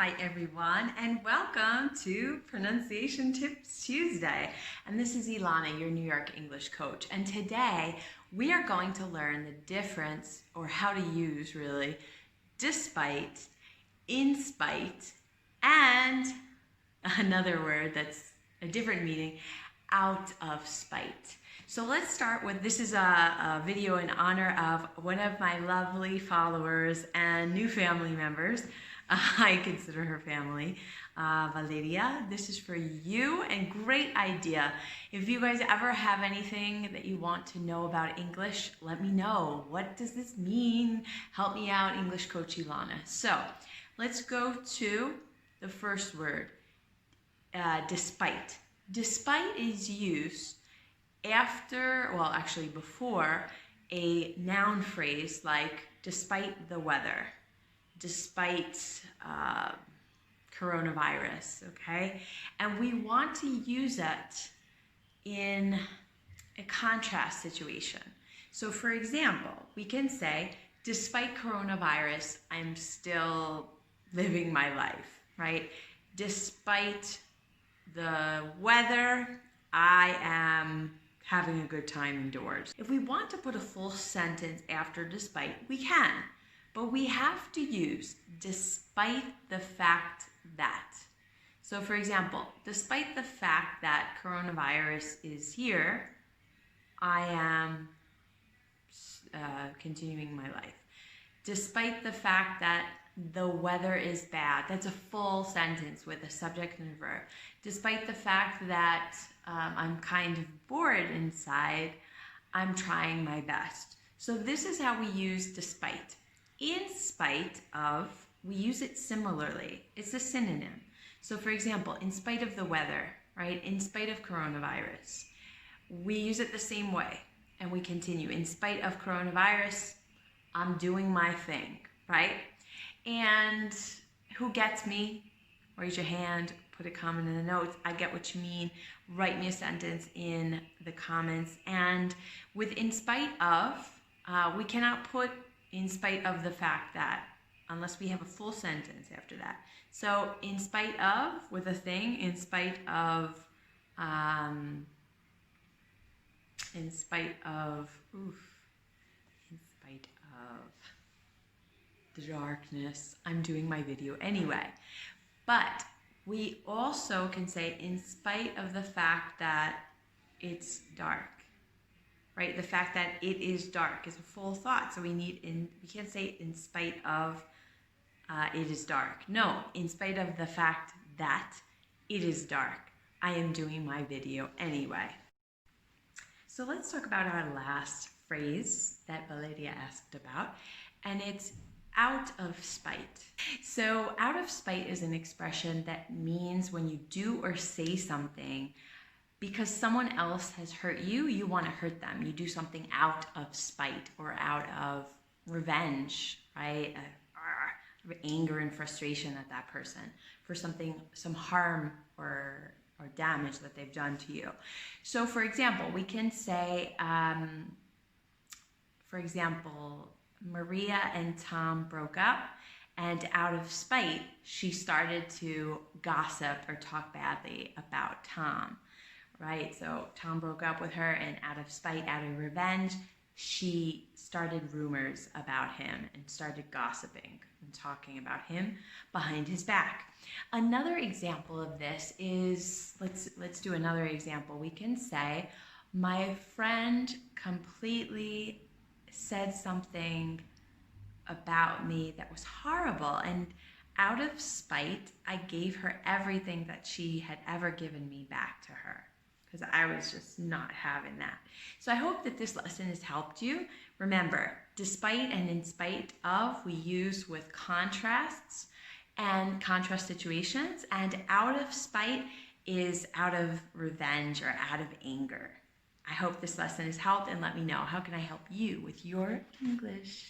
Hi everyone, and welcome to Pronunciation Tips Tuesday. And this is Ilana, your New York English coach. And today we are going to learn the difference, or how to use really, despite, in spite, and another word that's a different meaning, out of spite. So let's start with, this is a video in honor of one of my lovely followers and new family members. I consider her family, Valeria. This is for you, and great idea. If you guys ever have anything that you want to know about English, let me know. What does this mean? Help me out, English coach Ilana. So let's go to the first word, despite. Despite is used after, well, actually before, a noun phrase like despite the weather, despite coronavirus, okay? And we want to use it in a contrast situation. So for example, we can say, despite coronavirus, I'm still living my life, right? Despite the weather, I am having a good time indoors. If we want to put a full sentence after despite, we can. But we have to use despite the fact that. So for example, despite the fact that coronavirus is here, I am continuing my life. Despite the fact that the weather is bad, that's a full sentence with a subject and a verb. Despite the fact that I'm kind of bored inside, I'm trying my best. So this is how we use despite. In spite of, we use it similarly. It's a synonym. So for example, in spite of the weather, right? In spite of coronavirus, we use it the same way, and we continue. In spite of coronavirus, I'm doing my thing, right? And who gets me? Raise your hand, put a comment in the notes. I get what you mean. Write me a sentence in the comments. And with in spite of, we cannot put in spite of the fact that, unless we have a full sentence after that. So in spite of, with a thing, in spite of the darkness, I'm doing my video anyway. But we also can say in spite of the fact that it's dark. Right? The fact that it is dark is a full thought. So we can't say in spite of it is dark. No, in spite of the fact that it is dark, I am doing my video anyway. So let's talk about our last phrase that Valeria asked about, and it's out of spite. So out of spite is an expression that means when you do or say something because someone else has hurt you, you want to hurt them. You do something out of spite or out of revenge, right? Anger and frustration at that person for something, some harm or damage that they've done to you. So for example, we can say, for example, Maria and Tom broke up, and out of spite, she started to gossip or talk badly about Tom. Right, so Tom broke up with her, and out of spite, out of revenge, she started rumors about him and started gossiping and talking about him behind his back. Another example of this is, let's do another example. We can say, my friend completely said something about me that was horrible, and out of spite, I gave her everything that she had ever given me back to her, because I was just not having that. So I hope that this lesson has helped you. Remember, despite and in spite of, we use with contrasts and contrast situations, and out of spite is out of revenge or out of anger. I hope this lesson has helped, and let me know, how can I help you with your English?